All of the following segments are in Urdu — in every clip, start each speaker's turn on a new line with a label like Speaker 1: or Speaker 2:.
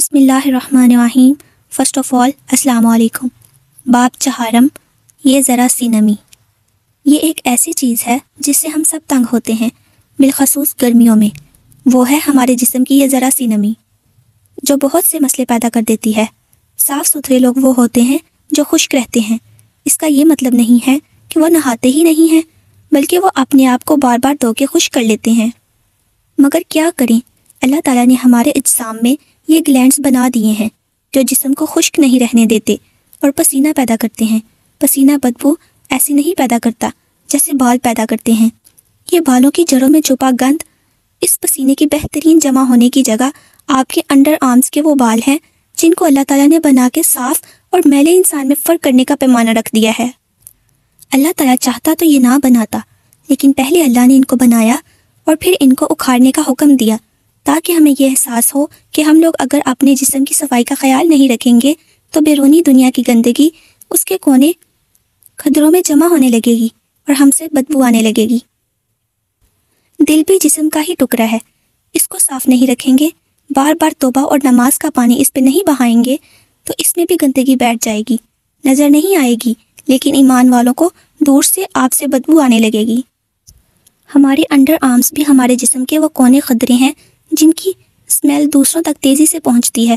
Speaker 1: بسم اللہ الرحمن الرحیم۔ فرسٹ آف آل السلام علیکم۔ باب چہارم، یہ ذرا سی نمی۔ یہ ایک ایسی چیز ہے جس سے ہم سب تنگ ہوتے ہیں، بالخصوص گرمیوں میں۔ وہ ہے ہمارے جسم کی یہ ذرا سی نمی جو بہت سے مسئلے پیدا کر دیتی ہے۔ صاف ستھرے لوگ وہ ہوتے ہیں جو خشک رہتے ہیں۔ اس کا یہ مطلب نہیں ہے کہ وہ نہاتے ہی نہیں ہیں، بلکہ وہ اپنے آپ کو بار بار دھو کے خشک کر لیتے ہیں۔ مگر کیا کریں، اللہ تعالیٰ نے ہمارے اجسام میں یہ گلینڈز بنا دیے ہیں جو جسم کو خشک نہیں رہنے دیتے اور پسینہ پیدا کرتے ہیں۔ پسینہ بدبو ایسی نہیں پیدا کرتا جیسے بال پیدا کرتے ہیں۔ یہ بالوں کی جڑوں میں چھپا گند، اس پسینے کی بہترین جمع ہونے کی جگہ آپ کے انڈر آرمز کے وہ بال ہیں جن کو اللہ تعالیٰ نے بنا کے صاف اور میلے انسان میں فرق کرنے کا پیمانہ رکھ دیا ہے۔ اللہ تعالیٰ چاہتا تو یہ نہ بناتا، لیکن پہلے اللہ نے ان کو بنایا اور پھر ان کو اکھاڑنے کا حکم دیا تاکہ ہمیں یہ احساس ہو کہ ہم لوگ اگر اپنے جسم کی صفائی کا خیال نہیں رکھیں گے تو بیرونی دنیا کی گندگی اس کے کونے کھدروں میں جمع ہونے لگے گی اور ہم سے بدبو آنے لگے گی۔ دل بھی جسم کا ہی ٹکڑا ہے، اس کو صاف نہیں رکھیں گے، بار بار توبہ اور نماز کا پانی اس پہ نہیں بہائیں گے تو اس میں بھی گندگی بیٹھ جائے گی، نظر نہیں آئے گی، لیکن ایمان والوں کو دور سے آپ سے بدبو آنے لگے گی۔ ہمارے انڈر آرمز بھی ہمارے جسم کے وہ کونے خدرے ہیں جن کی اسمیل دوسروں تک تیزی سے پہنچتی ہے،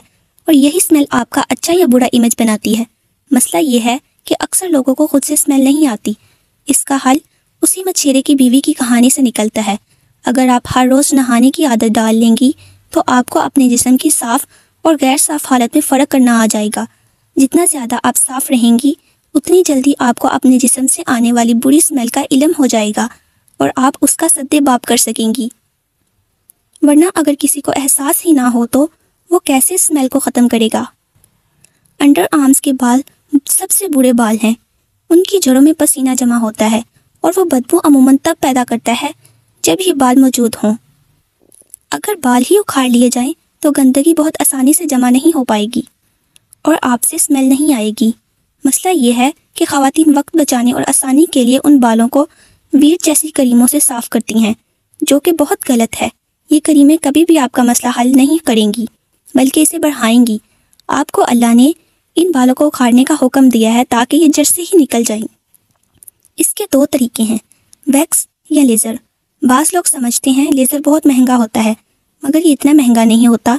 Speaker 1: اور یہی اسمیل آپ کا اچھا یا برا امیج بناتی ہے۔ مسئلہ یہ ہے کہ اکثر لوگوں کو خود سے اسمیل نہیں آتی۔ اس کا حل اسی مچھیرے کی بیوی کی کہانی سے نکلتا ہے۔ اگر آپ ہر روز نہانے کی عادت ڈال لیں گی تو آپ کو اپنے جسم کی صاف اور غیر صاف حالت میں فرق کرنا آ جائے گا۔ جتنا زیادہ آپ صاف رہیں گی اتنی جلدی آپ کو اپنے جسم سے آنے والی بری اسمیل کا علم ہو جائے گا اور آپ اس کا سدِ باب کر سکیں گی۔ ورنہ اگر کسی کو احساس ہی نہ ہو تو وہ کیسے اسمیل کو ختم کرے گا؟ انڈر آرمز کے بال سب سے برے بال ہیں۔ ان کی جڑوں میں پسینہ جمع ہوتا ہے اور وہ بدبو عموماً تب پیدا کرتا ہے جب یہ بال موجود ہوں۔ اگر بال ہی اکھاڑ لیے جائیں تو گندگی بہت آسانی سے جمع نہیں ہو پائے گی اور آپ سے اسمیل نہیں آئے گی۔ مسئلہ یہ ہے کہ خواتین وقت بچانے اور آسانی کے لیے ان بالوں کو ویٹ جیسی کریموں سے صاف کرتی ہیں، جو کہ بہت غلط ہے۔ یہ کریمیں کبھی بھی آپ کا مسئلہ حل نہیں کریں گی بلکہ اسے بڑھائیں گی۔ آپ کو اللہ نے ان بالوں کو اکھاڑنے کا حکم دیا ہے تاکہ یہ جڑ سے ہی نکل جائیں۔ اس کے دو طریقے ہیں، ویکس یا لیزر۔ بعض لوگ سمجھتے ہیں لیزر بہت مہنگا ہوتا ہے، مگر یہ اتنا مہنگا نہیں ہوتا،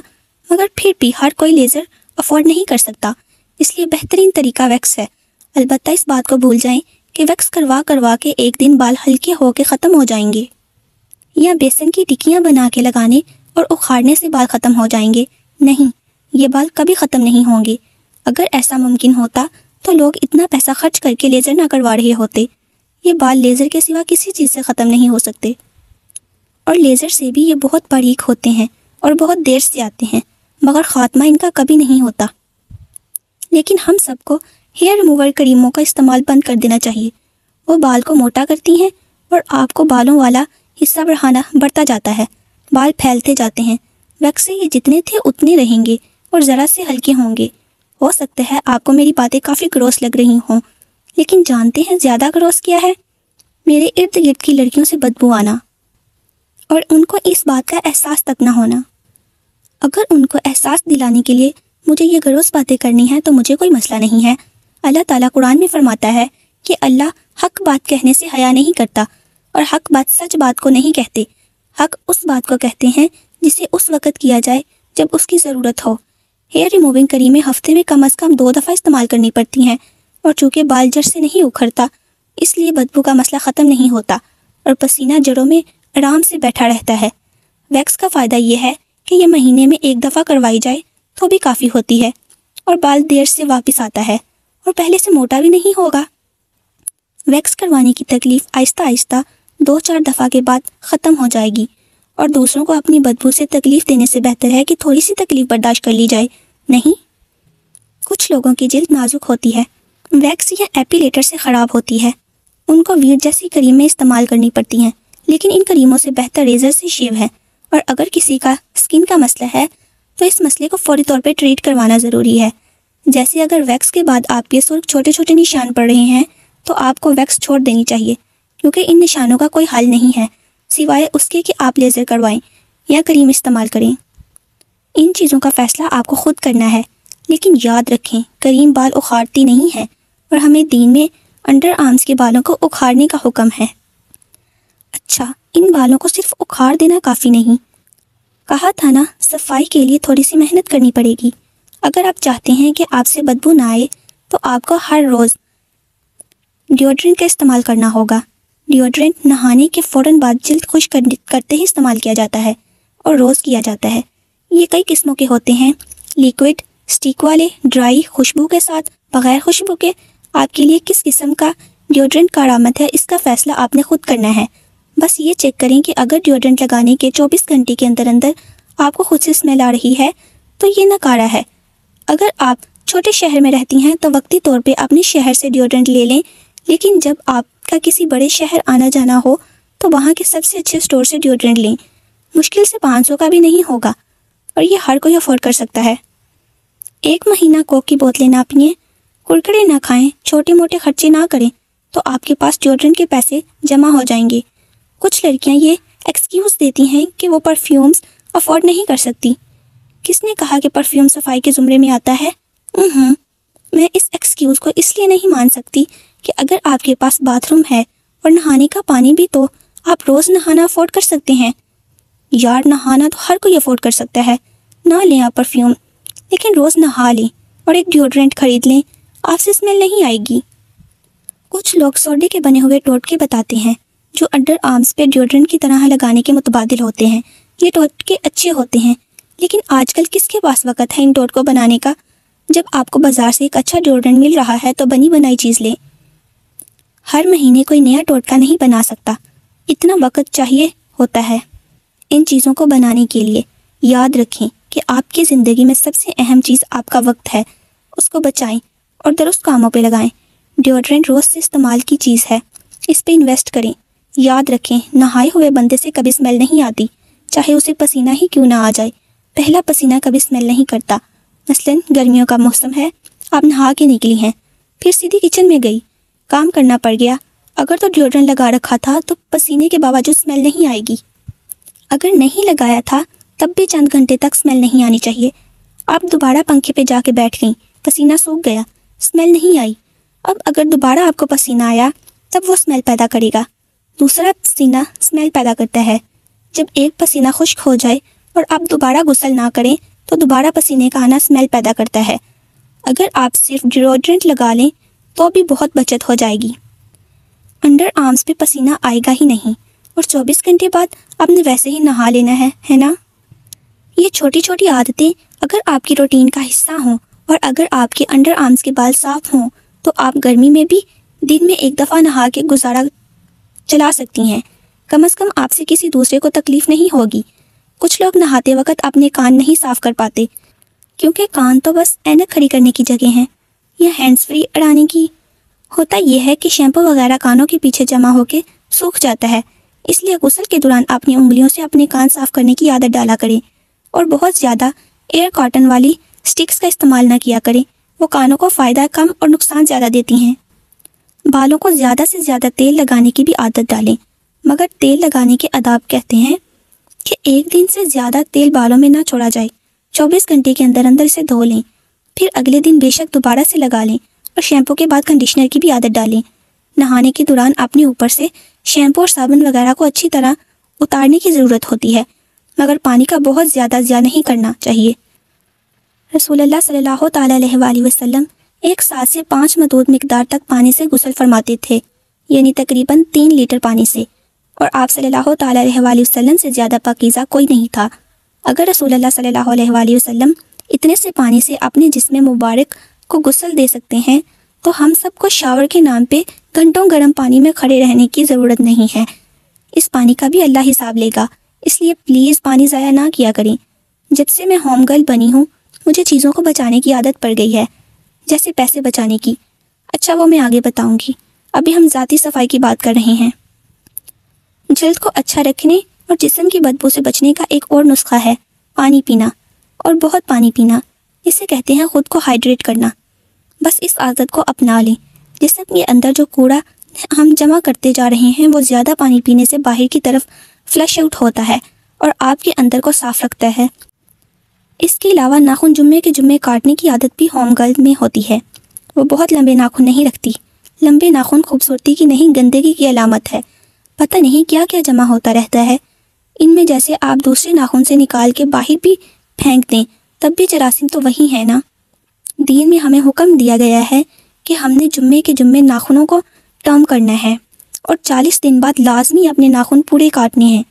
Speaker 1: مگر پھر بھی ہر کوئی لیزر افورڈ نہیں کر سکتا، اس لیے بہترین طریقہ ویکس ہے۔ البتہ اس بات کو بھول جائیں کہ ویکس کروا کے ایک دن بال ہلکے ہو کے ختم ہو جائیں گے، یا بیسن کی ٹکیاں بنا کے لگانے اور اکھاڑنے سے بال ختم ہو جائیں گے۔ نہیں، یہ بال کبھی ختم نہیں ہوں گے۔ اگر ایسا ممکن ہوتا تو لوگ اتنا پیسہ خرچ کر کے لیزر نہ کروا رہے ہوتے۔ یہ بال لیزر کے سوا کسی چیز سے ختم نہیں ہو سکتے، اور لیزر سے بھی یہ بہت باریک ہوتے ہیں اور بہت دیر سے آتے ہیں، مگر خاتمہ ان کا کبھی نہیں ہوتا۔ لیکن ہم سب کو ہیئر ریموور کریموں کا استعمال بند کر دینا چاہیے۔ وہ بال کو موٹا کرتی ہیں اور آپ کو بالوں والا حصہ بڑھتا جاتا ہے، بال پھیلتے جاتے ہیں۔ ویکس سے یہ جتنے تھے اتنے رہیں گے اور ذرا سے ہلکے ہوں گے۔ ہو سکتا ہے آپ کو میری باتیں کافی گروس لگ رہی ہوں، لیکن جانتے ہیں زیادہ گروس کیا ہے؟ میرے ارد گرد کی لڑکیوں سے بدبو آنا اور ان کو اس بات کا احساس تک نہ ہونا۔ اگر ان کو احساس دلانے کے لیے مجھے یہ گروس باتیں کرنی ہیں تو مجھے کوئی مسئلہ نہیں ہے۔ اللہ تعالیٰ قرآن میں فرماتا ہے کہ اللہ حق بات کہنے سے حیا نہیں کرتا، اور حق بات سچ بات کو نہیں کہتے۔ حق اس بات کو کہتے ہیں جسے اس وقت کیا جائے جب اس کی ضرورت ہو۔ ہیئر ریموونگ کریمیں ہفتے میں کم از کم 2 دفعہ استعمال کرنی پڑتی ہیں، اور چونکہ بال جڑ سے نہیں اکھڑتا اس لیے بدبو کا مسئلہ ختم نہیں ہوتا اور پسینہ جڑوں میں آرام سے بیٹھا رہتا ہے۔ ویکس کا فائدہ یہ ہے کہ یہ مہینے میں 1 دفعہ کروائی جائے تو بھی کافی ہوتی ہے، اور بال دیر سے واپس آتا ہے اور پہلے سے موٹا بھی نہیں ہوگا۔ ویکس کروانے کی تکلیف آہستہ آہستہ 2-4 دفعہ کے بعد ختم ہو جائے گی، اور دوسروں کو اپنی بدبو سے تکلیف دینے سے بہتر ہے کہ تھوڑی سی تکلیف برداشت کر لی جائے۔ نہیں، کچھ لوگوں کی جلد نازک ہوتی ہے، ویکس یا ایپیلیٹر سے خراب ہوتی ہے، ان کو ویٹ جیسی کریمیں استعمال کرنی پڑتی ہیں، لیکن ان کریموں سے بہتر ریزر سے شیو ہے۔ اور اگر کسی کا سکن کا مسئلہ ہے تو اس مسئلے کو فوری طور پہ ٹریٹ کروانا ضروری ہے۔ جیسے اگر ویکس کے بعد آپ کے سرخ چھوٹے چھوٹے نشان پڑ رہے ہیں تو آپ کو ویکس چھوڑ دینی چاہیے، کیونکہ ان نشانوں کا کوئی حل نہیں ہے سوائے اس کے کہ آپ لیزر کروائیں یا کریم استعمال کریں۔ ان چیزوں کا فیصلہ آپ کو خود کرنا ہے، لیکن یاد رکھیں کریم بال اکھاڑتی نہیں ہے، اور ہمیں دین میں انڈر آرمز کے بالوں کو اکھاڑنے کا حکم ہے۔ اچھا، ان بالوں کو صرف اکھاڑ دینا کافی نہیں، کہا تھا نا صفائی کے لیے تھوڑی سی محنت کرنی پڑے گی۔ اگر آپ چاہتے ہیں کہ آپ سے بدبو نہ آئے تو آپ کو ہر روز ڈیوڈرنٹ کا استعمال کرنا ہوگا۔ ڈیوڈرنٹ نہانے کے فوراً بعد جلد خشک کرتے ہی استعمال کیا جاتا ہے اور روز کیا جاتا ہے۔ یہ کئی قسموں کے ہوتے ہیں، لیکوڈ، سٹک والے، ڈرائی، خوشبو کے ساتھ، بغیر خوشبو کے۔ آپ کے لیے کس قسم کا ڈیوڈرنٹ کارآمد ہے اس کا فیصلہ آپ نے خود کرنا ہے۔ بس یہ چیک کریں کہ اگر ڈیوڈرنٹ لگانے کے 24 گھنٹے کے اندر اندر آپ کو خود سے اسمیل آ رہی ہے تو یہ ناکارہ ہے۔ اگر آپ چھوٹے شہر میں رہتی ہیں تو وقتی طور پہ اپنے شہر سے ڈیوڈرنٹ لے لیں، لیکن جب آپ کا کسی بڑے شہر آنا جانا ہو تو وہاں کے سب سے اچھے سٹور سے ڈیوڈرنٹ لیں۔ مشکل سے 500 کا بھی نہیں ہوگا، اور یہ ہر کوئی افورڈ کر سکتا ہے۔ 1 مہینہ کوک کی بوتلیں نہ پئیں، کرکرے نہ کھائیں، چھوٹے موٹے خرچے نہ کریں تو آپ کے پاس ڈیوڈرنٹ کے پیسے جمع ہو جائیں گے۔ کچھ لڑکیاں یہ ایکسکیوز دیتی ہیں کہ وہ پرفیومز افورڈ نہیں کر سکتی۔ کس نے کہا کہ پرفیوم صفائی کے زمرے میں آتا ہے؟ میں اس ایکسکیوز کو اس لیے نہیں مان سکتی کہ اگر آپ کے پاس باتھ روم ہے اور نہانے کا پانی بھی، تو آپ روز نہانا افورڈ کر سکتے ہیں۔ یار، نہانا تو ہر کوئی افورڈ کر سکتا ہے۔ نہ لیں آپ پرفیوم، لیکن روز نہا لیں اور ایک ڈیوڈرنٹ خرید لیں، آپ سے اسمیل نہیں آئے گی۔ کچھ لوگ سوڈے کے بنے ہوئے ٹوٹکے بتاتے ہیں جو انڈر آرمز پہ ڈیوڈرنٹ کی طرح لگانے کے متبادل ہوتے ہیں۔ یہ ٹوٹکے اچھے ہوتے ہیں، لیکن آج کل کس کے پاس وقت ہے ان ٹوٹکوں بنانے کا؟ جب آپ کو بازار سے ایک اچھا ڈیوڈرنٹ مل رہا ہے تو بنی بنائی چیز لیں۔ ہر مہینے کوئی نیا ٹوٹکا نہیں بنا سکتا، اتنا وقت چاہیے ہوتا ہے ان چیزوں کو بنانے کے لیے۔ یاد رکھیں کہ آپ کی زندگی میں سب سے اہم چیز آپ کا وقت ہے، اس کو بچائیں اور درست کاموں پہ لگائیں۔ ڈیوڈرنٹ روز سے استعمال کی چیز ہے، اس پہ انویسٹ کریں۔ یاد رکھیں نہائے ہوئے بندے سے کبھی اسمیل نہیں آتی، چاہے اسے پسینہ ہی کیوں نہ آ جائے۔ پہلا پسینہ کبھی اسمیل نہیں کرتا۔ مثلاً گرمیوں کا موسم ہے، آپ نہا کے نکلی ہیں، پھر سیدھی کچن میں گئی، کام کرنا پڑ گیا۔ اگر تو ڈیوڈرنٹ لگا رکھا تھا تو پسینے کے باوجود اسمیل نہیں آئے گی۔ اگر نہیں لگایا تھا تب بھی چند گھنٹے تک اسمیل نہیں آنی چاہیے۔ آپ دوبارہ پنکھے پہ جا کے بیٹھ گئیں، پسینہ سوکھ گیا، اسمیل نہیں آئی۔ اب اگر دوبارہ آپ کو پسینہ آیا تب وہ اسمیل پیدا کرے گا۔ دوسرا پسینہ اسمیل پیدا کرتا ہے۔ جب ایک پسینہ خشک ہو جائے اور آپ دوبارہ غسل نہ کریں تو دوبارہ پسینے کا آنا اسمیل پیدا کرتا ہے۔ اگر آپ صرف ڈیوڈرنٹ لگا لیں تو بھی بہت بچت ہو جائے گی۔ انڈر آرمز پہ پسینہ آئے گا ہی نہیں، اور 24 گھنٹے بعد آپ نے ویسے ہی نہا لینا ہے نا؟ یہ چھوٹی چھوٹی عادتیں اگر آپ کی روٹین کا حصہ ہوں اور اگر آپ کے انڈر آرمز کے بال صاف ہوں تو آپ گرمی میں بھی دن میں 1 دفعہ نہا کے گزارا چلا سکتی ہیں۔ کم از کم آپ سے کسی دوسرے کو تکلیف نہیں ہوگی۔ کچھ لوگ نہاتے وقت اپنے کان نہیں صاف کر پاتے، کیونکہ کان تو بس اینک کھڑی کرنے کی جگہ ہیں یا ہینڈز فری اڑانے کی۔ ہوتا یہ ہے کہ شیمپو وغیرہ کانوں کے پیچھے جمع ہو کے سوکھ جاتا ہے، اس لیے غسل کے دوران اپنی انگلیوں سے اپنے کان صاف کرنے کی عادت ڈالا کریں، اور بہت زیادہ ایئر کاٹن والی سٹکس کا استعمال نہ کیا کریں، وہ کانوں کو فائدہ کم اور نقصان زیادہ دیتی ہیں۔ بالوں کو زیادہ سے زیادہ تیل لگانے کی بھی عادت ڈالیں، مگر تیل لگانے کے آداب کہتے ہیں کہ 1 دن سے زیادہ تیل بالوں میں نہ چھوڑا جائے۔ 24 گھنٹے کے اندر اندر اسے دھو لیں، پھر اگلے دن بے شک دوبارہ سے لگا لیں، اور شیمپو کے بعد کنڈیشنر کی بھی عادت ڈالیں۔ نہانے کے دوران اپنے اوپر سے شیمپو اور صابن وغیرہ کو اچھی طرح اتارنے کی ضرورت ہوتی ہے، مگر پانی کا بہت زیادہ ضیاع نہیں کرنا چاہیے۔ رسول اللہ صلی اللہ تعالیٰ علیہ وآلہ وسلم 1 سال سے 5 مدود مقدار تک پانی سے غسل فرماتے تھے، یعنی تقریباً 3 لیٹر پانی سے، اور آپ صلی اللہ تعالیٰ علیہ وآلہ وسلم سے زیادہ پاکیزہ کوئی نہیں تھا۔ اگر رسول اللہ صلی اللہ علیہ وآلہ وسلم اتنے سے پانی سے اپنے جسم مبارک کو غسل دے سکتے ہیں تو ہم سب کو شاور کے نام پہ گھنٹوں گرم پانی میں کھڑے رہنے کی ضرورت نہیں ہے۔ اس پانی کا بھی اللہ حساب لے گا، اس لیے پلیز پانی ضائع نہ کیا کریں۔ جب سے میں ہوم گرل بنی ہوں مجھے چیزوں کو بچانے کی عادت پڑ گئی ہے، جیسے پیسے بچانے کی۔ اچھا، وہ میں آگے بتاؤں گی، ابھی ہم ذاتی صفائی کی بات کر رہے ہیں۔ جلد کو اچھا رکھنے اور جسم کی بدبو سے بچنے کا ایک اور نسخہ ہے پانی پینا، اور بہت پانی پینا۔ اسے کہتے ہیں خود کو ہائیڈریٹ کرنا۔ بس اس عادت کو اپنا لیں۔ جسم کے اندر جو کوڑا ہم جمع کرتے جا رہے ہیں وہ زیادہ پانی پینے سے باہر کی طرف فلش آؤٹ ہوتا ہے اور آپ کے اندر کو صاف رکھتا ہے۔ اس کے علاوہ ناخن جمعے کے جمعے کاٹنے کی عادت بھی ہوم گرل میں ہوتی ہے۔ وہ بہت لمبے ناخن نہیں رکھتی۔ لمبے ناخن خوبصورتی کی نہیں، گندگی کی علامت ہے۔ پتہ نہیں کیا کیا جمع ہوتا رہتا ہے ان میں، جیسے آپ دوسرے ناخن سے نکال کے باہر بھی پھینک دیں تب بھی جراثیم تو وہی ہے نا۔ دین میں ہمیں حکم دیا گیا ہے کہ ہم نے جمعے کے جمعے ناخنوں کو ٹرم کرنا ہے اور 40 دن بعد لازمی اپنے ناخن پورے کاٹنے ہیں۔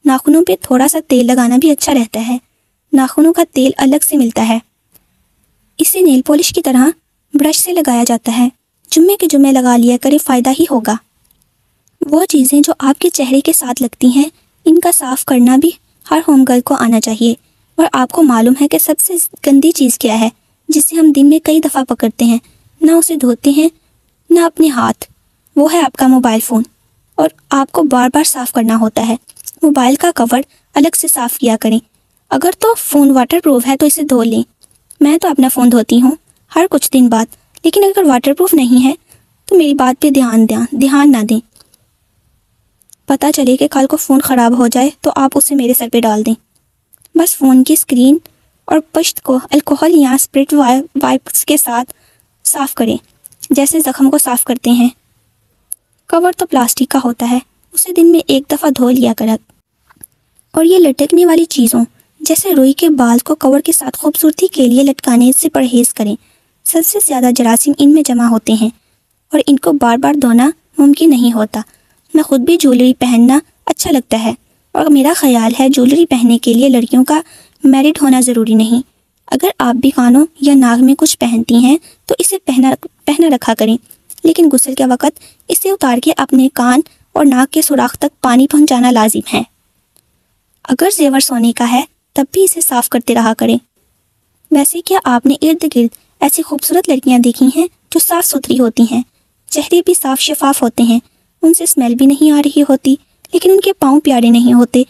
Speaker 1: ناخنوں پہ تھوڑا سا تیل لگانا بھی اچھا رہتا ہے۔ ناخنوں کا تیل الگ سے ملتا ہے، اسے نیل پالش کی طرح برش سے لگایا جاتا ہے۔ جمعے کے جمعے لگا لیا کرے، فائدہ ہی ہوگا۔ وہ چیزیں جو آپ کے چہرے کے ساتھ لگتی ہیں، ان کا صاف کرنا بھی ہر ہوم گرل کو آنا چاہیے۔ اور آپ کو معلوم ہے کہ سب سے گندی چیز کیا ہے جسے ہم دن میں کئی دفعہ پکڑتے ہیں، نہ اسے دھوتے ہیں نہ اپنے ہاتھ؟ وہ ہے آپ کا موبائل فون، اور آپ کو بار بار صاف کرنا ہوتا ہے۔ موبائل کا کور الگ سے صاف کیا کریں۔ اگر تو فون واٹر پروف ہے تو اسے دھو لیں۔ میں تو اپنا فون دھوتی ہوں ہر کچھ دن بعد، لیکن اگر واٹر پروف نہیں ہے تو میری بات پہ دھیان نہ دیں۔ پتہ چلے کہ کل کو فون خراب ہو جائے تو آپ اسے میرے سر پہ ڈال دیں۔ بس فون کی اسکرین اور پشت کو الکحل یا اسپرٹ وائپس کے ساتھ صاف کریں، جیسے زخم کو صاف کرتے ہیں۔ کور تو پلاسٹک کا ہوتا ہے، اسے دن میں ایک دفعہ دھو لیا کریں۔ اور یہ لٹکنے والی چیزوں جیسے روئی کے بال کو کور کے ساتھ خوبصورتی کے لیے لٹکانے سے پرہیز کریں۔ سب سے زیادہ جراثیم ان میں جمع ہوتے ہیں اور ان کو بار بار دھونا ممکن نہیں ہوتا۔ میں خود بھی جویلری پہننا اچھا لگتا ہے، اور میرا خیال ہے جویلری پہننے کے لیے لڑکیوں کا میرڈ ہونا ضروری نہیں۔ اگر آپ بھی کانوں یا ناک میں کچھ پہنتی ہیں تو اسے پہنا رکھا کریں، لیکن غسل کے وقت اسے اتار کے اپنے کان اور ناک کے سوراخ تک پانی پہنچانا لازم ہے۔ اگر زیور سونے کا ہے تب بھی اسے صاف کرتے رہا کریں۔ ویسے کیا آپ نے ارد گرد ایسی خوبصورت لڑکیاں دیکھی ہیں جو صاف ستھری ہوتی ہیں، چہرے بھی صاف شفاف ہوتے ہیں، ان سے اسمیل بھی نہیں آ رہی ہوتی، لیکن ان کے پاؤں پیارے نہیں ہوتے،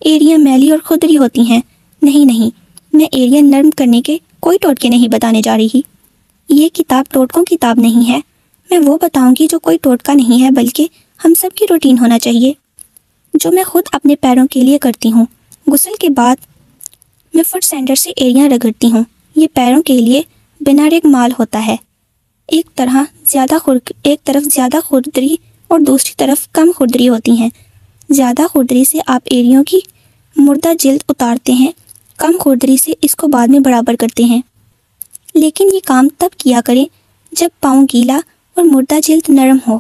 Speaker 1: ایڑیاں میلی اور کھدری ہوتی ہیں؟ نہیں، میں ایڑیاں نرم کرنے کے کوئی ٹوٹکے نہیں بتانے جا رہی۔ یہ کتاب ٹوٹکوں کی کتاب نہیں ہے۔ میں وہ بتاؤں گی جو کوئی ٹوٹکا نہیں ہے، بلکہ ہم سب کی روٹین ہونا چاہیے، جو میں خود اپنے پیروں کے لیے کرتی ہوں۔ غسل کے بعد میں فٹ سینڈر سے ایڑیاں رگڑتی ہوں۔ یہ پیروں کے لیے بنا ریگ مال ہوتا ہے۔ ایک طرف زیادہ خردری اور دوسری طرف کم خردری ہوتی ہیں۔ زیادہ خردری سے آپ ایڑیوں کی مردہ جلد اتارتے ہیں، کم خردری سے اس کو بعد میں برابر کرتے ہیں۔ لیکن یہ کام تب کیا کریں جب پاؤں گیلا اور مردہ جلد نرم ہو،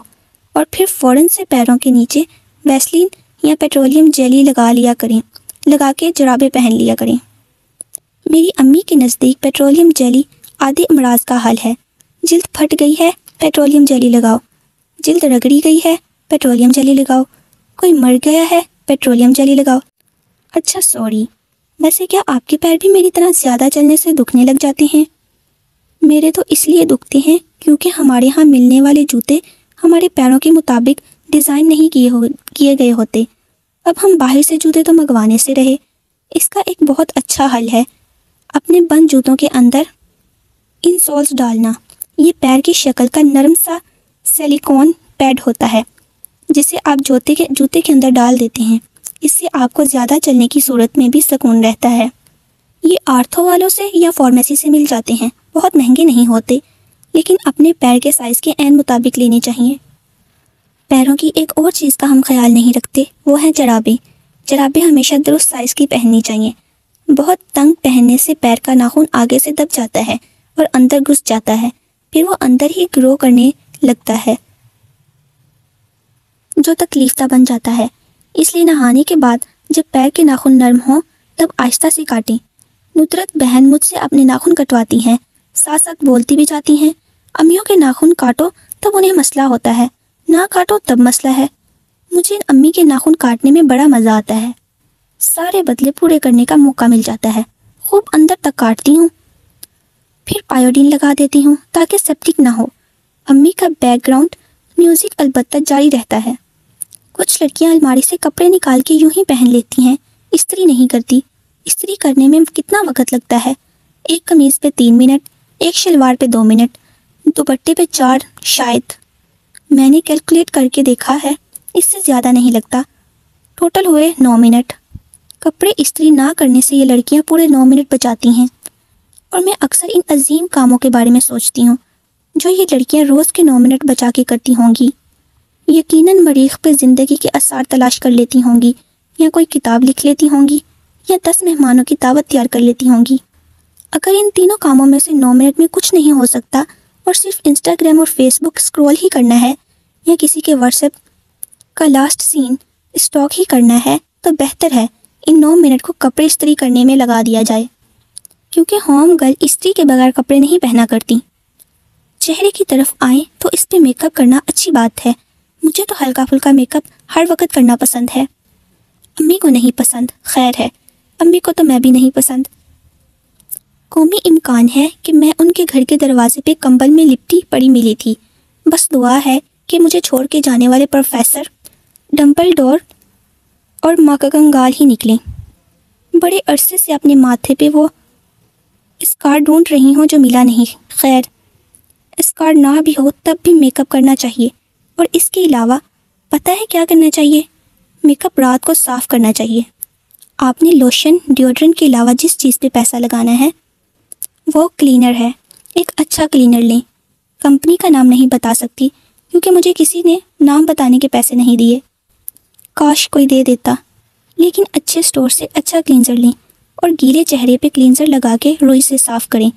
Speaker 1: اور پھر فوراً سے پیروں کے نیچے ویسلین یا پیٹرولیم جیلی لگا کے جرابیں پہن لیا کریں۔ میری امی کے نزدیک پیٹرولیم جیلی آدھے امراض کا حل ہے۔ جلد پھٹ گئی ہے، پیٹرولیم جیلی لگاؤ۔ جلد رگڑی گئی ہے، پیٹرولیم جیلی لگاؤ۔ کوئی مر گیا ہے، پیٹرولیم جیلی لگاؤ۔ اچھا سوری، ویسے کیا آپ کے پیر بھی میری طرح زیادہ چلنے سے دکھنے لگ جاتے ہیں؟ میرے تو اس لیے دکھتے ہیں کیونکہ ہمارے ہاں ملنے والے جوتے ہمارے پیروں کے مطابق ڈیزائن نہیں کیے گئے ہوتے۔ اب ہم باہر سے جوتے تو منگوانے سے رہے۔ اس کا ایک بہت اچھا حل ہے اپنے بند جوتوں کے اندر انسولز ڈالنا۔ یہ پیر کی شکل کا نرم سا سلیکون پیڈ ہوتا ہے جسے آپ جوتے کے اندر ڈال دیتے ہیں۔ اس سے آپ کو زیادہ چلنے کی صورت میں بھی سکون رہتا ہے۔ یہ آرتھو والوں سے یا فارمیسی سے مل جاتے ہیں، بہت مہنگے نہیں ہوتے، لیکن اپنے پیر کے سائز کے عین مطابق لینے چاہیے۔ پیروں کی ایک اور چیز کا ہم خیال نہیں رکھتے، وہ ہے جرابیں۔ جرابیں ہمیشہ درست سائز کی پہننی چاہیے۔ بہت تنگ پہننے سے پیر کا ناخن آگے سے دب جاتا ہے اور اندر گھس جاتا ہے، پھر وہ اندر ہی گرو کرنے لگتا ہے جو تکلیف دہ بن جاتا ہے۔ اس لیے نہانے کے بعد جب پیر کے ناخن نرم ہوں تب آہستہ سے کاٹیں۔ ندرت بہن مجھ سے اپنے ناخن کٹواتی ہیں، ساتھ ساتھ بولتی بھی جاتی ہیں، امیوں کے ناخن کاٹو تب انہیں مسئلہ ہوتا ہے، نہ کاٹو تب مسئلہ ہے۔ مجھے امی کے ناخن کاٹنے میں بڑا مزہ آتا ہے، سارے بدلے پورے کرنے کا موقع مل جاتا ہے۔ خوب اندر تک کاٹتی ہوں، پھر آیوڈین لگا دیتی ہوں تاکہ سیپٹک نہ ہو۔ امی کا بیک گراؤنڈ میوزک البتہ جاری رہتا ہے۔ کچھ لڑکیاں الماری سے کپڑے نکال کے یوں ہی پہن لیتی ہیں، استری نہیں کرتی۔ استری کرنے میں کتنا وقت لگتا ہے؟ ایک قمیض پہ 3 منٹ، ایک شلوار پہ 2 منٹ، دوپٹے پہ 4 شاید۔ میں نے کیلکولیٹ کر کے دیکھا ہے، اس سے زیادہ نہیں لگتا۔ ٹوٹل ہوئے 9 منٹ۔ کپڑے استری نہ کرنے سے یہ لڑکیاں پورے 9 منٹ بچاتی ہیں، اور میں اکثر ان عظیم کاموں کے بارے میں سوچتی ہوں جو یہ لڑکیاں روز کے 9 منٹ بچا کے کرتی ہوں گی۔ یقیناً مریخ پہ زندگی کے آثار تلاش کر لیتی ہوں گی، یا کوئی کتاب لکھ لیتی ہوں گی، یا 10 مہمانوں کی دعوت تیار کر لیتی ہوں گی۔ اگر ان تینوں کاموں میں سے 9 منٹ میں کچھ نہیں ہو سکتا اور صرف انسٹاگرام اور فیس بک اسکرول ہی کرنا ہے، یا کسی کے واٹس ایپ کا لاسٹ سین اسٹاک ہی کرنا ہے، تو بہتر ہے ان 9 منٹ کو کپڑے استری کرنے میں لگا دیا جائے، کیونکہ ہوم گرل استری کے بغیر کپڑے نہیں پہنا کرتی۔ چہرے کی طرف آئیں تو اس پہ میک اپ کرنا اچھی بات ہے۔ مجھے تو ہلکا پھلکا میک اپ ہر وقت کرنا پسند ہے۔ امی کو نہیں پسند، خیر ہے، امی کو تو میں بھی نہیں پسند۔ قومی امکان ہے کہ میں ان کے گھر کے دروازے پہ کمبل میں لپٹی پڑی ملی تھی۔ بس دعا ہے کہ مجھے چھوڑ کے جانے والے پروفیسر ڈمبلڈور اور ماکگنگال ہی نکلیں۔ بڑے عرصے سے اپنے ماتھے پہ وہ اسکار ڈھونڈ رہی ہوں جو ملا نہیں۔ خیر، اسکار نہ بھی ہو تب بھی میک اپ کرنا چاہیے، اور اس کے علاوہ پتہ ہے کیا کرنا چاہیے؟ میک اپ رات کو صاف کرنا چاہیے۔ آپ نے لوشن، ڈیوڈرنٹ کے علاوہ جس چیز پہ پیسہ لگانا ہے وہ کلینر ہے۔ ایک اچھا کلینر لیں۔ کمپنی کا نام نہیں بتا سکتی کیونکہ مجھے کسی نے نام بتانے کے پیسے نہیں دیے، کاش کوئی دے دیتا۔ لیکن اچھے سٹور سے اچھا کلینزر لیں اور گیلے چہرے پہ کلینزر لگا کے روئی سے صاف کریں،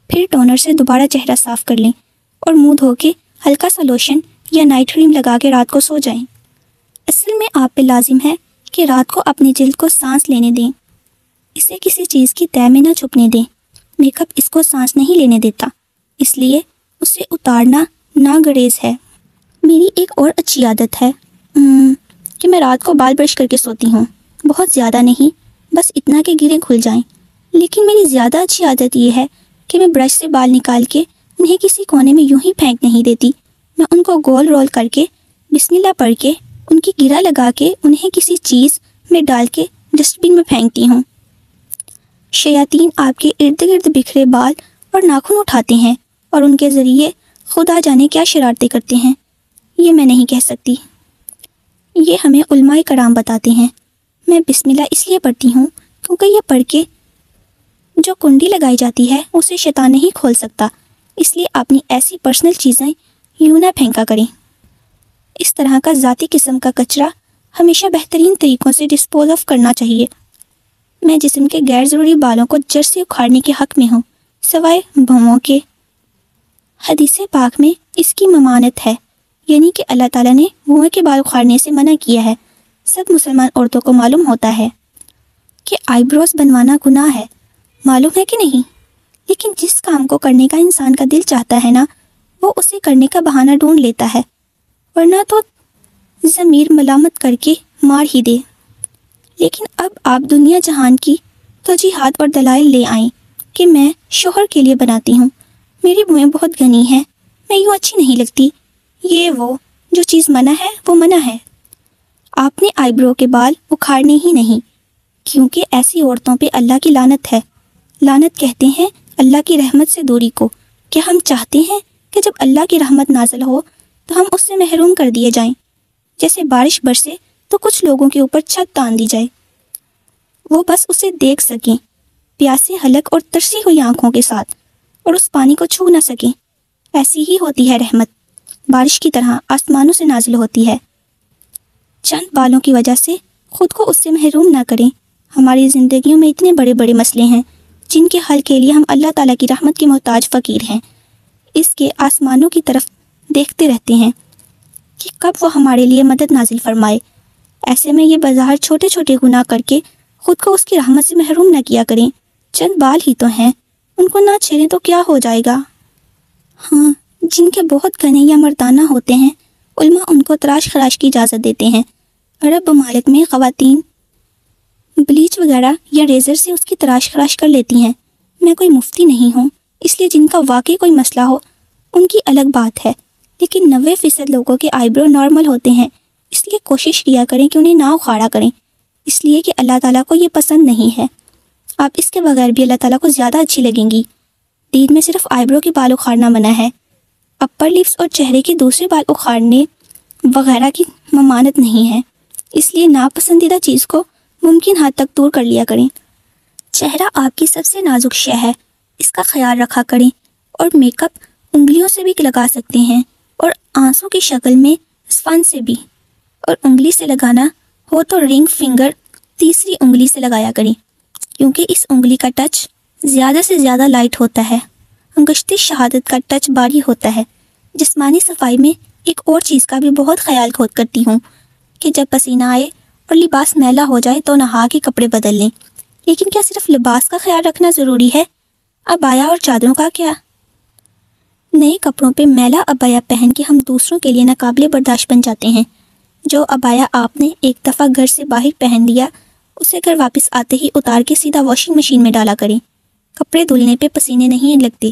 Speaker 1: پھر ٹونر سے دوبارہ چہرہ صاف کر لیں اور منہ دھو کے ہلکا سا لوشن یا نائٹ کریم لگا کے رات کو سو جائیں۔ اصل میں آپ پہ لازم ہے کہ رات کو اپنی جلد کو سانس لینے دیں، اسے کسی چیز کی تہہ میں نہ چھپنے دیں۔ میک اپ اس کو سانس نہیں لینے دیتا، اس لیے اسے اتارنا ناگزیر ہے۔ میری ایک اور اچھی عادت ہے کہ میں رات کو بال برش کر کے سوتی ہوں۔ بہت زیادہ نہیں، بس اتنا کہ گریں کھل جائیں۔ لیکن میری زیادہ اچھی عادت یہ ہے کہ میں برش سے بال نکال کے انہیں کسی کونے میں یوں ہی پھینک نہیں دیتی، میں ان کو گول رول کر کے بسم اللہ پڑھ کے ان کی گرہ لگا کے انہیں کسی چیز میں ڈال کے ڈسٹ بن میں پھینکتی ہوں۔ شیاطین آپ کے ارد گرد بکھرے بال اور ناخن اٹھاتے ہیں اور ان کے ذریعے خدا جانے کیا شرارتیں کرتے ہیں، یہ میں نہیں کہہ سکتی، یہ ہمیں علماء کرام بتاتے ہیں۔ میں بسم اللہ اس لیے پڑھتی ہوں کیونکہ یہ پڑھ کے جو کنڈی لگائی جاتی ہے اسے شیطان نہیں کھول سکتا، اس لیے اپنی ایسی پرسنل چیزیں یوں نہ پھینکا کریں۔ اس طرح کا ذاتی قسم کا کچرا ہمیشہ بہترین طریقوں سے ڈسپوز آف کرنا چاہیے۔ میں جسم کے غیر ضروری بالوں کو جڑ سے اکھاڑنے کے حق میں ہوں، سوائے بھووں کے۔ حدیث پاک میں اس کی ممانعت ہے، یعنی کہ اللہ تعالیٰ نے بھویں کے بال اکھاڑنے سے منع کیا ہے۔ سب مسلمان عورتوں کو معلوم ہوتا ہے کہ آئی بروز بنوانا گناہ ہے، معلوم ہے کہ نہیں؟ لیکن جس کام کو کرنے کا انسان کا دل چاہتا ہے نا، وہ اسے کرنے کا بہانہ ڈھونڈ لیتا ہے، ورنہ تو ضمیر ملامت کر کے مار ہی دے۔ لیکن اب آپ دنیا جہان کی توجیحات اور دلائل لے آئیں کہ میں شوہر کے لیے بناتی ہوں، میری بوئیں بہت گھنی ہیں، میں یوں اچھی نہیں لگتی، یہ وہ جو چیز منع ہے وہ منع ہے۔ آپ نے آئی برو کے بال اکھاڑنے ہی نہیں، کیونکہ ایسی عورتوں پہ اللہ کی لعنت ہے۔ لعنت کہتے ہیں اللہ کی رحمت سے دوری کو۔ کیا ہم چاہتے ہیں کہ جب اللہ کی رحمت نازل ہو تو ہم اس سے محروم کر دیے جائیں؟ جیسے بارش برسے تو کچھ لوگوں کے اوپر چھت تان دی جائے، وہ بس اسے دیکھ سکیں پیاسے حلق اور ترسی ہوئی آنکھوں کے ساتھ، اور اس پانی کو چھو نہ سکیں۔ ایسی ہی ہوتی ہے رحمت، بارش کی طرح آسمانوں سے نازل ہوتی ہے۔ چند بالوں کی وجہ سے خود کو اس سے محروم نہ کریں۔ ہماری زندگیوں میں اتنے بڑے بڑے مسئلے ہیں جن کے حل کے لیے ہم اللہ تعالیٰ کی رحمت کے محتاج فقیر ہیں۔ اس کے آسمانوں کی طرف دیکھتے رہتے ہیں کہ کب وہ ہمارے لیے مدد نازل فرمائے۔ ایسے میں یہ بظاہر چھوٹے چھوٹے گناہ کر کے خود کو اس کی رحمت سے محروم نہ کیا کریں۔ چند بال ہی تو ہیں، ان کو نہ چھیڑیں تو کیا ہو جائے گا۔ ہاں، جن کے بہت گھنے یا مردانہ ہوتے ہیں، علماء ان کو تراش خراش کی اجازت دیتے ہیں۔ عرب ممالک میں خواتین بلیچ وغیرہ یا ریزر سے اس کی تراش خراش کر لیتی ہیں۔ میں کوئی مفتی نہیں ہوں، اس لیے جن کا واقعی کوئی مسئلہ ہو ان کی الگ بات ہے، لیکن 90% لوگوں کے آئی برو نارمل ہوتے ہیں، اس لیے کوشش کیا کریں کہ انہیں نہ اکھاڑا کریں، اس لیے کہ اللہ تعالیٰ کو یہ پسند نہیں ہے۔ آپ اس کے بغیر بھی اللہ تعالیٰ کو زیادہ اچھی لگیں گی۔ دین میں صرف آئی برو کے بال اکھاڑنا منع ہے، اپر لپس اور چہرے کے دوسرے بال اکھاڑنے وغیرہ کی ممانعت نہیں ہے۔ اس لیے ناپسندیدہ چیز کو ممکن حد تک دور کر لیا کریں۔ چہرہ آپ کی سب سے نازک شے ہے، اس کا خیال رکھا کریں، اور میک اپ انگلیوں سے بھی لگا سکتے ہیں اور آنسوں کی شکل میں اسفنج سے بھی، اور انگلی سے لگانا ہو تو رنگ فنگر تیسری انگلی سے لگایا کریں، کیونکہ اس انگلی کا ٹچ زیادہ سے زیادہ لائٹ ہوتا ہے۔ انگشت شہادت کا ٹچ باری ہوتا ہے۔ جسمانی صفائی میں ایک اور چیز کا بھی بہت خیال خود کرتی ہوں کہ جب پسینہ آئے اور لباس میلا ہو جائے تو نہا کے کپڑے بدل لیں۔ لیکن کیا صرف لباس کا خیال رکھنا ضروری ہے؟ عبایا اور چادروں کا کیا؟ نئے کپڑوں پہ میلا عبایا پہن کے ہم دوسروں کے لیے ناقابل برداشت بن جاتے ہیں۔ جو عبایا آپ نے ایک دفعہ گھر سے باہر پہن لیا، اسے گھر واپس آتے ہی اتار کے سیدھا واشنگ مشین میں ڈالا کریں۔ کپڑے دھلنے پہ پسینے نہیں لگتے۔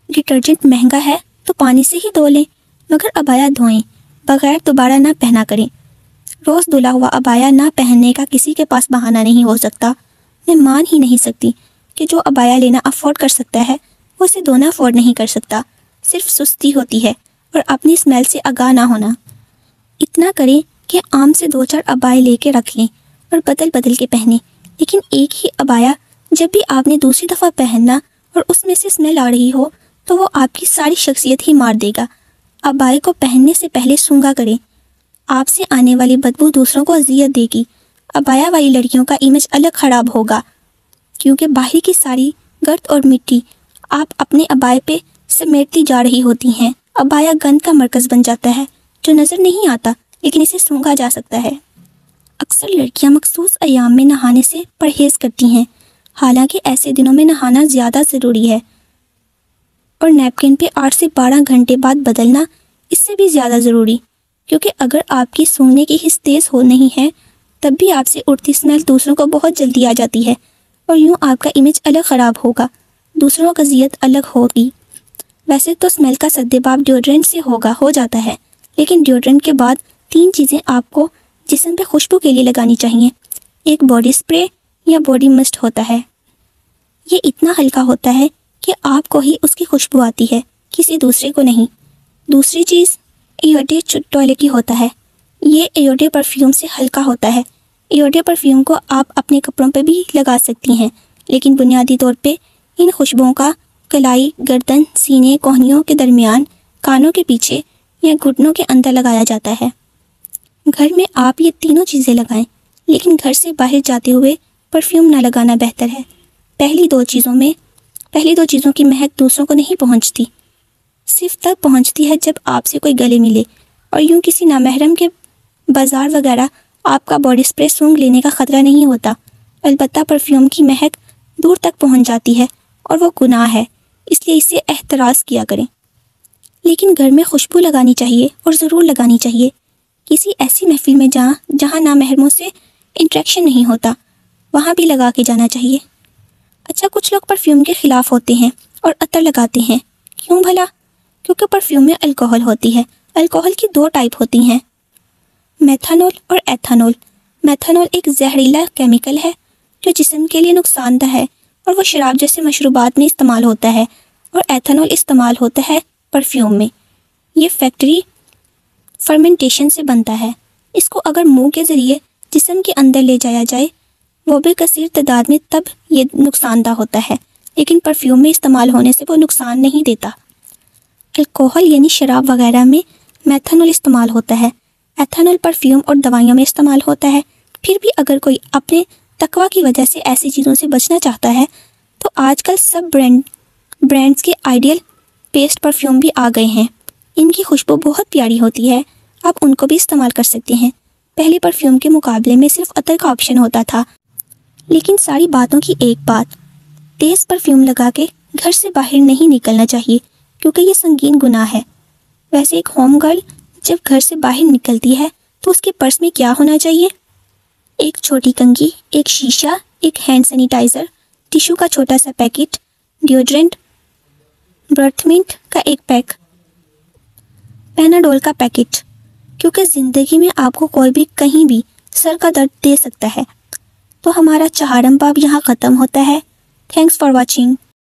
Speaker 1: ڈٹرجنٹ مہنگا ہے تو پانی سے ہی دھو لیں، مگر عبایا دھوئیں بغیر دوبارہ نہ پہنا کریں۔ روز دھلا ہوا عبایا نہ پہننے کا کسی کے پاس بہانہ نہیں ہو سکتا۔ میں مان ہی نہیں سکتی کہ جو عبایا لینا افورڈ کر سکتا ہے وہ اسے دھونا افورڈ نہیں کر سکتا۔ صرف سستی ہوتی ہے اور اپنی اسمیل سے آگاہ نہ ہونا۔ اتنا کریں کہ عام سے 2-4 عبائے لے کے رکھ لیں اور بدل بدل کے پہنیں، لیکن ایک ہی عبایا جب بھی آپ نے دوسری دفعہ پہننا اور اس میں سے اسمیل آ رہی ہو تو وہ آپ کی ساری شخصیت ہی مار دے گا۔ عبائے کو پہننے سے پہلے سونگھا کریں، آپ سے آنے والی بدبو دوسروں کو اذیت دے گی۔ عبایا والی لڑکیوں کا امیج الگ خراب ہوگا، کیونکہ باہر کی ساری گرد اور مٹی آپ اپنے عبائے پہ سمیٹتی جا رہی ہوتی ہیں۔ عبایا گند کا مرکز بن جاتا ہے جو نظر نہیں آتا، لیکن اسے سونگھا جا سکتا ہے۔ اکثر لڑکیاں مخصوص ایام میں نہانے سے پرہیز کرتی ہیں، حالانکہ ایسے دنوں میں نہانا زیادہ ضروری ہے، اور نیپکن پہ 8 سے 12 گھنٹے بعد بدلنا اس سے بھی زیادہ ضروری، کیونکہ اگر آپ کی سونگنے کی حس تیز ہو نہیں ہے تب بھی آپ سے اڑتی اسمیل دوسروں کو بہت جلدی آ جاتی ہے، اور یوں آپ کا امیج الگ خراب ہوگا، دوسروں کا اذیت الگ ہوگی۔ ویسے تو اسمیل کا سدباب ڈیوڈرنٹ سے ہو جاتا ہے، لیکن ڈیوڈرنٹ کے بعد 3 چیزیں آپ کو جسم پہ خوشبو کے لیے لگانی چاہیے۔ ایک باڈی سپرے یا باڈی مسٹ ہوتا ہے، یہ اتنا ہلکا ہوتا ہے کہ آپ کو ہی اس کی خوشبو آتی ہے، کسی دوسرے کو نہیں۔ دوسری چیز ایوڈے ٹوائلٹی ہوتا ہے، یہ ایوڈے پرفیوم سے ہلکا ہوتا ہے۔ ایوڈے پرفیوم کو آپ اپنے کپڑوں پہ بھی لگا سکتی ہیں، لیکن بنیادی طور پہ ان خوشبوؤں کا کلائی، گردن، سینے، کوہنیوں کے درمیان، کانوں کے پیچھے یا گھٹنوں کے اندر لگایا جاتا ہے۔ گھر میں آپ یہ تینوں چیزیں لگائیں، لیکن گھر سے باہر جاتے ہوئے پرفیوم نہ لگانا بہتر ہے۔ پہلی دو چیزوں کی مہک دوسروں کو نہیں پہنچتی، صرف تب پہنچتی ہے جب آپ سے کوئی گلے ملے، اور یوں کسی نامحرم کے بازار وغیرہ آپ کا باڈی سپرے سونگھ لینے کا خطرہ نہیں ہوتا۔ البتہ پرفیوم کی مہک دور تک پہنچ جاتی ہے اور وہ گناہ ہے، اس لیے اسے احتراز کیا کریں۔ لیکن گھر میں خوشبو لگانی چاہیے، اور ضرور لگانی چاہیے۔ کسی ایسی محفل میں جہاں نامحرموں سے انٹریکشن نہیں ہوتا، وہاں بھی لگا کے جانا چاہیے۔ اچھا، کچھ لوگ پرفیوم کے خلاف ہوتے ہیں اور عطر لگاتے ہیں، کیوں بھلا؟ کیونکہ پرفیوم میں الکوہل ہوتی ہے۔ الکوہل کی 2 ٹائپ ہوتی ہیں، میتھانول اور ایتھانول۔ میتھانول ایک زہریلا کیمیکل ہے جو جسم کے لیے نقصان دہ ہے، اور وہ شراب جیسے مشروبات میں استعمال ہوتا ہے، اور ایتھانول استعمال ہوتا ہے پرفیوم میں۔ یہ فیکٹری فرمنٹیشن سے بنتا ہے۔ اس کو اگر منہ کے ذریعے جسم کے اندر لے جایا جائے وہ بھی کثیر تعداد میں، تب یہ نقصان دہ ہوتا ہے، لیکن پرفیوم میں استعمال ہونے سے وہ نقصان نہیں دیتا۔ الکوہل یعنی شراب وغیرہ میں میتھانول استعمال ہوتا ہے۔ ایتھانول پرفیوم اور دوائیوں میں استعمال ہوتا ہے۔ پھر بھی اگر کوئی اپنے تقویٰ کی وجہ سے ایسی چیزوں سے بچنا چاہتا ہے تو آج کل سب برانڈز کے آئیڈیل پیسٹ پرفیوم بھی آ گئے ہیں۔ ان کی خوشبو بہت پیاری ہوتی ہے، آپ ان کو بھی استعمال کر سکتے ہیں۔ پہلے پرفیوم کے مقابلے میں صرف عطر کا آپشن ہوتا تھا، لیکن ساری باتوں کی ایک بات، تیز پرفیوم لگا کے گھر سے باہر نہیں نکلنا چاہیے، کیونکہ یہ سنگین گناہ ہے۔ ویسے ایک ہوم گرل جب گھر سے باہر نکلتی ہے تو اس کے پرس میں کیا ہونا چاہیے؟ ایک چھوٹی کنگھی، ایک شیشہ، ایک ہینڈ سینیٹائزر، ٹیشو کا چھوٹا سا پیکٹ، ڈیوڈرنٹ، برتھ منٹ کا ایک پیک، پیناڈول کا پیکٹ، کیونکہ زندگی میں آپ کو کوئی بھی کہیں بھی سر کا درد دے سکتا ہے۔ تو ہمارا 4 باب یہاں ختم ہوتا ہے۔ Thanks for watching.